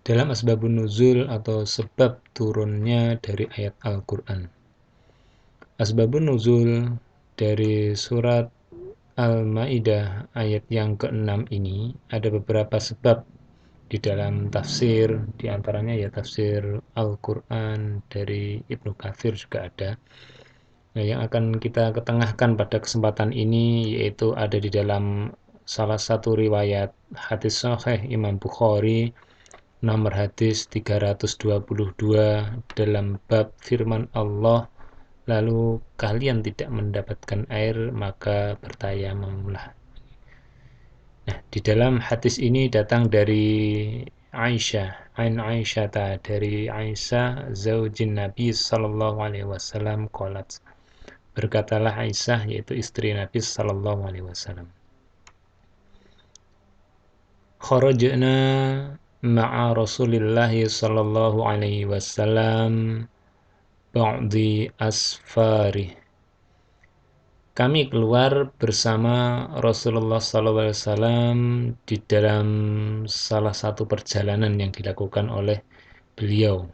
dalam asbabun nuzul atau sebab turunnya dari ayat Al-Quran. Asbabun nuzul dari surat Al-Maidah ayat yang ke-6 ini ada beberapa sebab di dalam tafsir, di antaranya ya tafsir Al-Quran dari Ibnu Katsir juga ada. Nah, yang akan kita ketengahkan pada kesempatan ini yaitu ada di dalam salah satu riwayat hadis sahih Imam Bukhari nomor hadis 322 dalam bab firman Allah, lalu kalian tidak mendapatkan air maka bertayamumlah. Nah, di dalam hadis ini datang dari Aisyah, dari Aisyah zaujin Nabi sallallahu alaihi wasallam qalat. Berkatalah Aisyah, yaitu istri Nabi sallallahu alaihi wasallam. Kharajna ma'a Rasulillah sallallahu alaihi wasallam ba'di asfari. Kami keluar bersama Rasulullah SAW di dalam salah satu perjalanan yang dilakukan oleh beliau.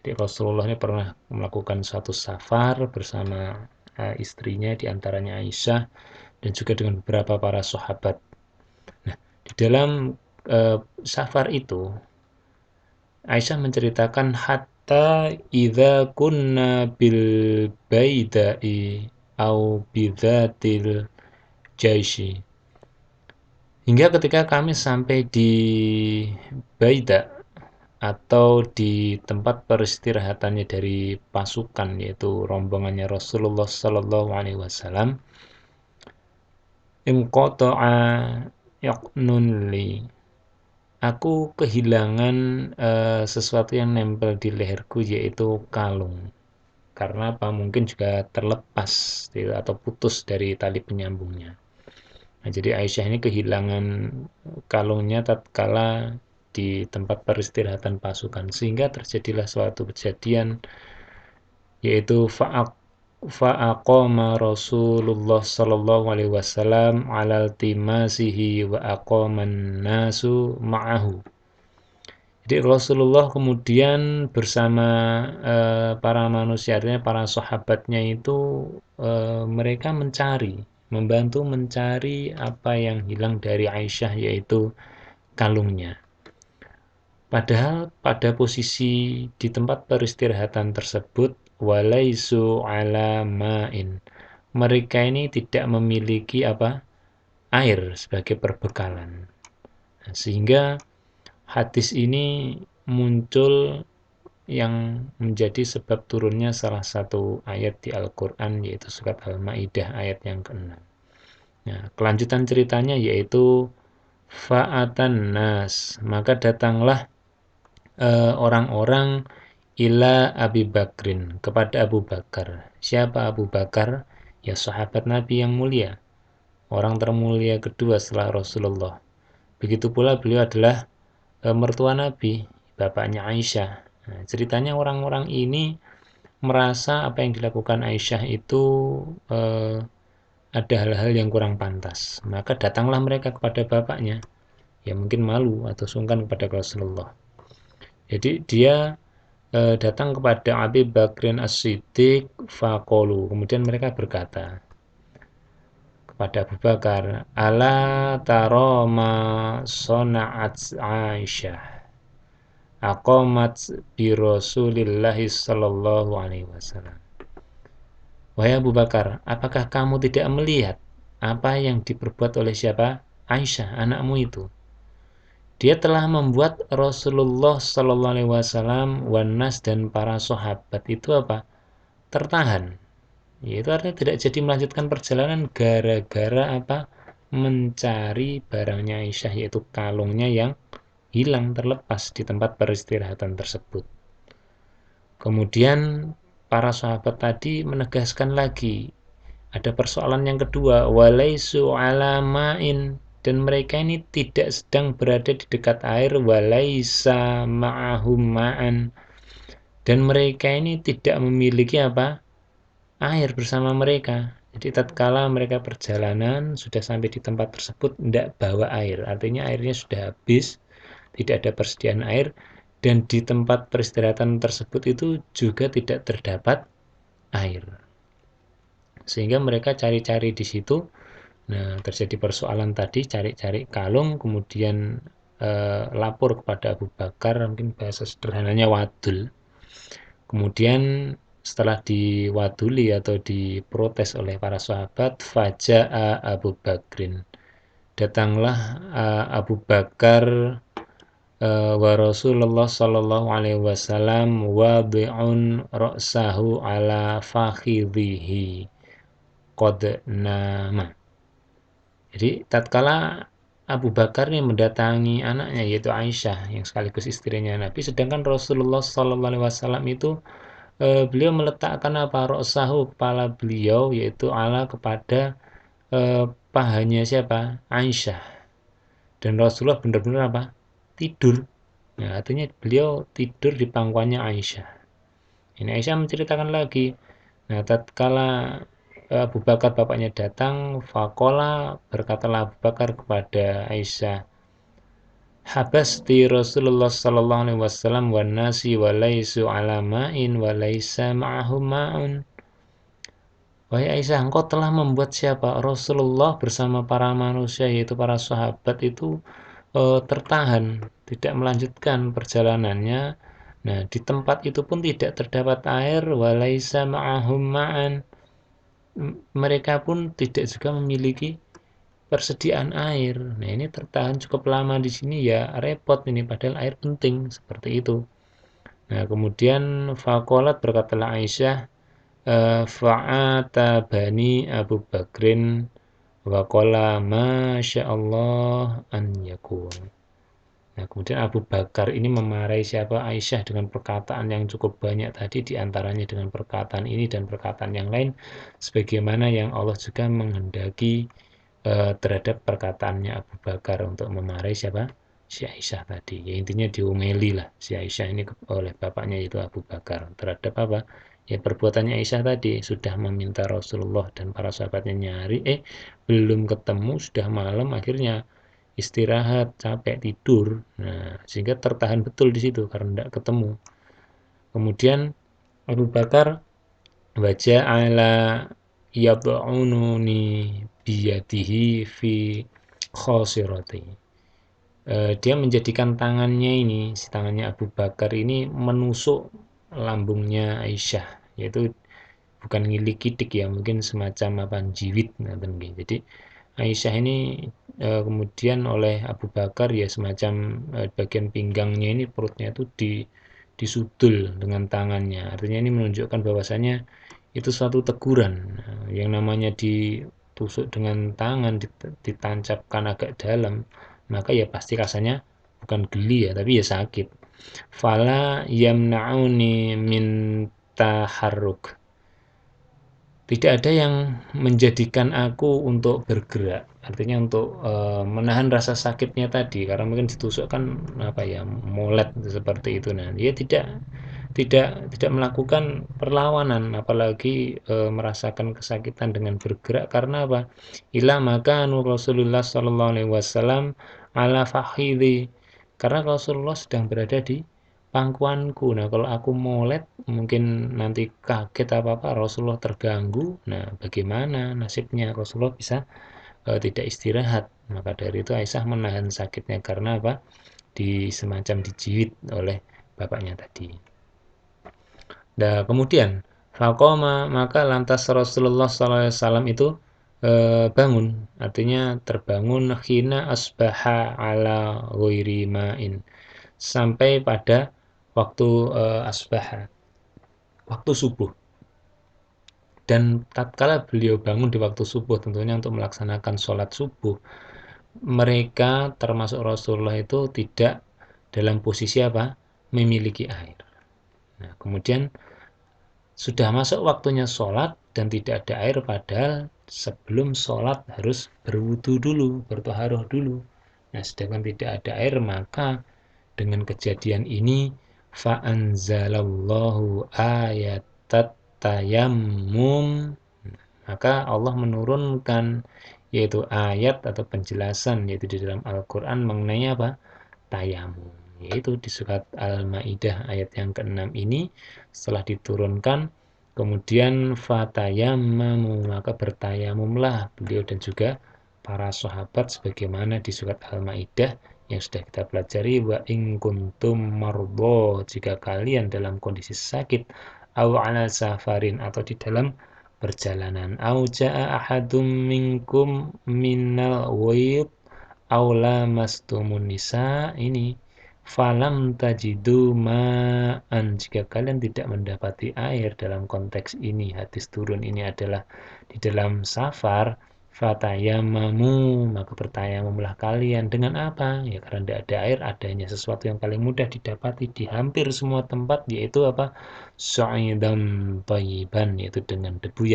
Jadi Rasulullah ini pernah melakukan suatu safar bersama istrinya, diantaranya Aisyah, dan juga dengan beberapa para sahabat. Nah, di dalam safar itu, Aisyah menceritakan hatta idza kunna bil baidai au bidzatil jaisi. Hingga ketika kami sampai di Baida atau di tempat peristirahatannya dari pasukan, yaitu rombongannya Rasulullah Sallallahu Alaihi Wasallam, inqata'a yaqnun li. Aku kehilangan sesuatu yang nempel di leherku, yaitu kalung. Karena apa? Mungkin juga terlepas atau putus dari tali penyambungnya. Nah, jadi Aisyah ini kehilangan kalungnya tatkala di tempat peristirahatan pasukan, sehingga terjadilah suatu kejadian, yaitu fa'aqama Rasulullah sallallahu alaihi wasallam alal timasihi wa aqaman nasu ma'ahu. Jadi Rasulullah kemudian bersama para manusia, artinya para sahabatnya itu mereka membantu mencari apa yang hilang dari Aisyah, yaitu kalungnya. Padahal pada posisi di tempat peristirahatan tersebut, walaisu ala ma'in. Mereka ini tidak memiliki air sebagai perbekalan. Nah, sehingga hadis ini muncul yang menjadi sebab turunnya salah satu ayat di Al-Quran, yaitu surat Al-Maidah ayat yang ke-6. Nah, kelanjutan ceritanya yaitu fa'atan nas, maka datanglah orang-orang ila Abi Bakrin, kepada Abu Bakar. Siapa Abu Bakar? Ya sahabat Nabi yang mulia, orang termulia kedua setelah Rasulullah. Begitu pula beliau adalah mertua Nabi, bapaknya Aisyah. Nah, ceritanya orang-orang ini merasa apa yang dilakukan Aisyah itu ada hal-hal yang kurang pantas. Maka datanglah mereka kepada bapaknya, ya mungkin malu atau sungkan kepada Rasulullah. Jadi dia datang kepada Abi Bakrin As-Siddiq faqalu, kemudian mereka berkata kepada Abu Bakar, ala taro ma sona'at Aisyah aqamat bi Rasulillahi sallallahu alaihi wasallam. Wahai Abu Bakar, apakah kamu tidak melihat apa yang diperbuat oleh siapa? Aisyah, anakmu itu. Dia telah membuat Rasulullah sallallahu alaihi wasallam, wanas dan para sahabat itu tertahan. Yaitu artinya tidak jadi melanjutkan perjalanan gara-gara mencari barangnya Aisyah, yaitu kalungnya yang hilang terlepas di tempat peristirahatan tersebut. Kemudian para sahabat tadi menegaskan lagi, ada persoalan yang kedua, walaisu alama'in, dan mereka ini tidak sedang berada di dekat air, walaisa ma'ahum ma'an, dan mereka ini tidak memiliki air bersama mereka. Jadi tatkala mereka perjalanan sudah sampai di tempat tersebut tidak bawa air, artinya airnya sudah habis, tidak ada persediaan air, dan di tempat peristirahatan tersebut itu juga tidak terdapat air. Sehingga mereka cari-cari di situ. Nah, terjadi persoalan tadi, cari-cari kalung, kemudian lapor kepada Abu Bakar, mungkin bahasa sederhananya wadul. Kemudian setelah diwaduli atau diprotes oleh para sahabat, faja'a Abu Bakrin. Datanglah Abu Bakar wa Rasulullah sallallahu alaihi wasallam wadi'un ra'sahu ala fakhidhihi qad nama. Jadi tatkala Abu Bakar ini mendatangi anaknya yaitu Aisyah yang sekaligus istrinya Nabi, sedangkan Rasulullah sallallahu alaihi wasallam itu beliau meletakkan apa ra'sahu kepala beliau yaitu ala kepada pahanya siapa? Aisyah. Dan Rasulullah benar-benar apa? Tidur. Nah, artinya beliau tidur di pangkuannya Aisyah. Ini Aisyah menceritakan lagi. Nah, tatkala Abu Bakar bapaknya datang, fakola berkatalah Abu Bakar kepada Aisyah, habasti Rasulullah sallallahu alaihi wasallam wan nasi wa laisu ala ma'in wa laisa ma'ahum ma'un. Wahai Aisyah, engkau telah membuat siapa? Rasulullah bersama para manusia yaitu para sahabat itu tertahan, tidak melanjutkan perjalanannya. Nah, di tempat itu pun tidak terdapat air, walaisa ma'ahum ma'an. Mereka pun tidak juga memiliki persediaan air. Nah, ini tertahan cukup lama di sini ya repot ini padahal air penting seperti itu. Nah, kemudian faqalat berkatalah Aisyah, fa'ata bani Abu Bakrin wa qala masya Allah an yakun. Nah, kemudian Abu Bakar ini memarahi siapa? Aisyah dengan perkataan yang cukup banyak tadi, diantaranya dengan perkataan ini dan perkataan yang lain, sebagaimana yang Allah juga menghendaki terhadap perkataannya Abu Bakar untuk memarahi siapa? Si Aisyah tadi. Ya intinya diomeli lah si Aisyah ini oleh bapaknya yaitu Abu Bakar terhadap apa? Ya perbuatannya Aisyah tadi sudah meminta Rasulullah dan para sahabatnya nyari, belum ketemu, sudah malam, akhirnya istirahat, capek, tidur. Nah, sehingga tertahan betul di situ karena tidak ketemu. Kemudian Abu Bakar baca ala yad'ununi biyadihi fi khosirati. Dia menjadikan tangannya ini, si tangannya Abu Bakar ini menusuk lambungnya Aisyah, yaitu bukan ngilik-kidik ya, mungkin semacam apa jiwit, jadi Aisyah ini kemudian oleh Abu Bakar ya semacam bagian pinggangnya ini perutnya itu disudul dengan tangannya. Artinya ini menunjukkan bahwasanya itu suatu teguran. Yang namanya ditusuk dengan tangan ditancapkan agak dalam, maka ya pasti rasanya bukan geli ya, tapi ya sakit. Fala yamna'uni min taharruk. Tidak ada yang menjadikan aku untuk bergerak, artinya untuk menahan rasa sakitnya tadi karena mungkin ditusuk kan apa ya molet seperti itu. Nah, dia tidak melakukan perlawanan apalagi merasakan kesakitan dengan bergerak karena apa? Ila maka Rasulullah sallallahu alaihi wasallam ala fakhidhi, karena Rasulullah sedang berada di pangkuanku. Nah, kalau aku molet mungkin nanti kaget apa-apa Rasulullah terganggu. Nah, bagaimana nasibnya Rasulullah bisa tidak istirahat. Maka dari itu Aisyah menahan sakitnya karena apa? Semacam dijivit oleh bapaknya tadi. Nah, kemudian faqoma maka lantas Rasulullah SAW itu bangun, artinya terbangun khina asbaha ala ghairi ma'in, sampai pada waktu asbaha, waktu subuh. Dan tatkala beliau bangun di waktu subuh tentunya untuk melaksanakan sholat subuh, mereka termasuk Rasulullah itu tidak dalam posisi apa? Memiliki air. Nah, kemudian sudah masuk waktunya sholat dan tidak ada air, padahal sebelum sholat harus berwudu dulu, bertaharuh dulu. Nah, sedangkan tidak ada air, maka dengan kejadian ini fa'anzalallahu ayatat tayammum, maka Allah menurunkan yaitu ayat atau penjelasan yaitu di dalam Al-Quran mengenai apa? Tayamum. yaitu di surat Al-Maidah ayat yang ke-6 ini setelah diturunkan kemudian fatayammamu maka bertayamumlah beliau dan juga para sahabat sebagaimana di surat Al-Maidah yang sudah kita pelajari wa in kuntum mardha jika kalian dalam kondisi sakit aw ala safarin atau di dalam perjalanan aw jaa ahadum minkum minal ghaid aw lamastumun nisa ini falam tajidu ma'an jika kalian tidak mendapati air dalam konteks ini hadis turun ini adalah di dalam safar fatayamamu maka bertayamumlah kalian dengan apa ya karena tidak ada air adanya sesuatu yang paling mudah didapati di hampir semua tempat yaitu apa su'idan thayyiban yaitu dengan debu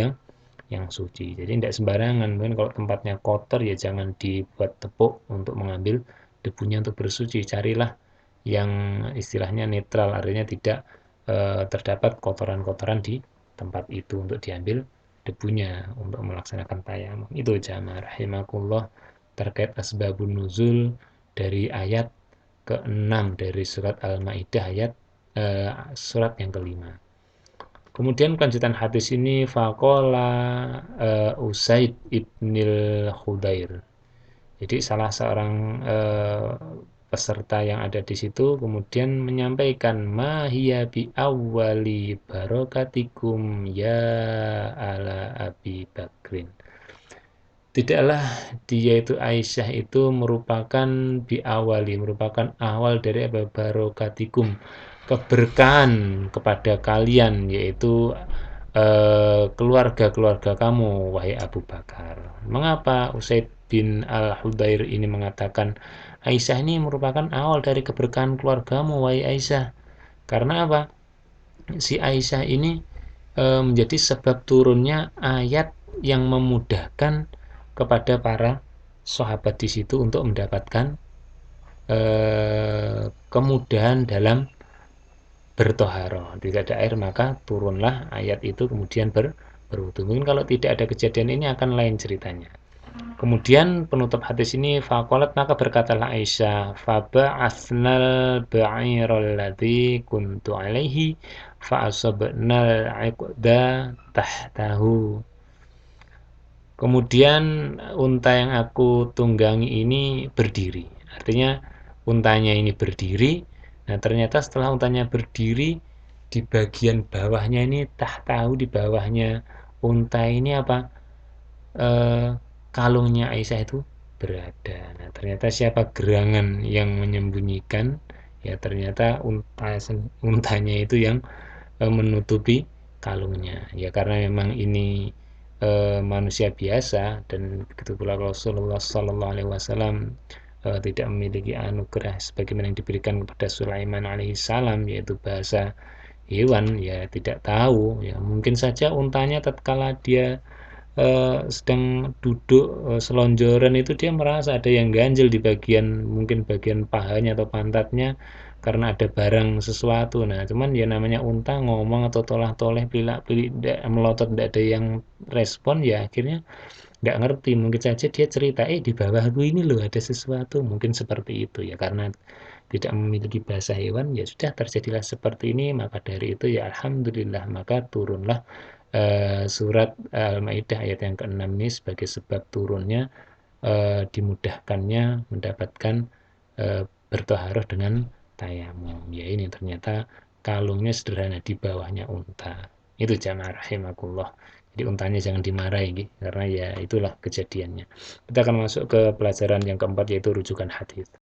yang suci. Jadi tidak sembarangan, mungkin kalau tempatnya kotor ya jangan dibuat tepuk untuk mengambil debunya untuk bersuci. Carilah yang istilahnya netral, artinya tidak terdapat kotoran-kotoran di tempat itu untuk diambil debunya untuk melaksanakan tayamum. Itu jamaah rahimakumullah terkait asbabun nuzul dari ayat ke-6 dari surat Al-Maidah ayat surat yang kelima. Kemudian kelanjutan hadis ini faqala Usaid ibnil Khudair. Jadi salah seorang peserta yang ada di situ kemudian menyampaikan ma hiya bi awwali barokatikum ya ala Abi Bakrin. Tidaklah dia itu Aisyah itu merupakan biawali, merupakan awal dari apa barokatikum, keberkahan kepada kalian yaitu keluarga-keluarga kamu wahai Abu Bakar. Mengapa Usaid bin Al-Hudair ini mengatakan Aisyah ini merupakan awal dari keberkahan keluargamu wahai Aisyah? Karena apa? Si Aisyah ini menjadi sebab turunnya ayat yang memudahkan kepada para sahabat di situ untuk mendapatkan kemudahan dalam bertoharoh. Tidak ada air maka turunlah ayat itu kemudian berwudu. Mungkin kalau tidak ada kejadian ini akan lain ceritanya. Kemudian penutup hadis ini faqalat maka berkatalah Aisyah faba'athnal ba'irul ladzi kuntu alaihi fa'asabnal 'iqda tahtahu. Kemudian unta yang aku tunggangi ini berdiri. Artinya untanya ini berdiri. Nah, ternyata setelah untanya berdiri di bagian bawahnya ini tahtahu di bawahnya unta ini apa? Kalungnya Aisyah itu berada. Nah, ternyata siapa gerangan yang menyembunyikan? Ya, ternyata untanya itu yang menutupi kalungnya. Ya, karena memang ini manusia biasa dan begitu pula Rasulullah Sallallahu Alaihi Wasallam tidak memiliki anugerah sebagaimana yang diberikan kepada Sulaiman alaihissalam yaitu bahasa hewan ya tidak tahu ya mungkin saja untanya tatkala dia sedang duduk selonjoran itu dia merasa ada yang ganjil di bagian mungkin bagian pahanya atau pantatnya karena ada barang sesuatu. Nah, cuman ya namanya unta ngomong atau tolah-toleh pilak-pilik melotot tidak ada yang respon ya akhirnya nggak ngerti mungkin saja dia cerita di bawahku ini loh ada sesuatu mungkin seperti itu ya karena tidak memiliki bahasa hewan ya sudah terjadilah seperti ini maka dari itu ya alhamdulillah maka turunlah surat Al-Maidah ayat yang ke-6 ini sebagai sebab turunnya dimudahkannya mendapatkan bertoharoh dengan tayamum ya ini ternyata kalungnya sederhana di bawahnya unta itu jamaah rahimakumullah jadi untanya jangan dimarahi karena ya itulah kejadiannya kita akan masuk ke pelajaran yang keempat yaitu rujukan hadis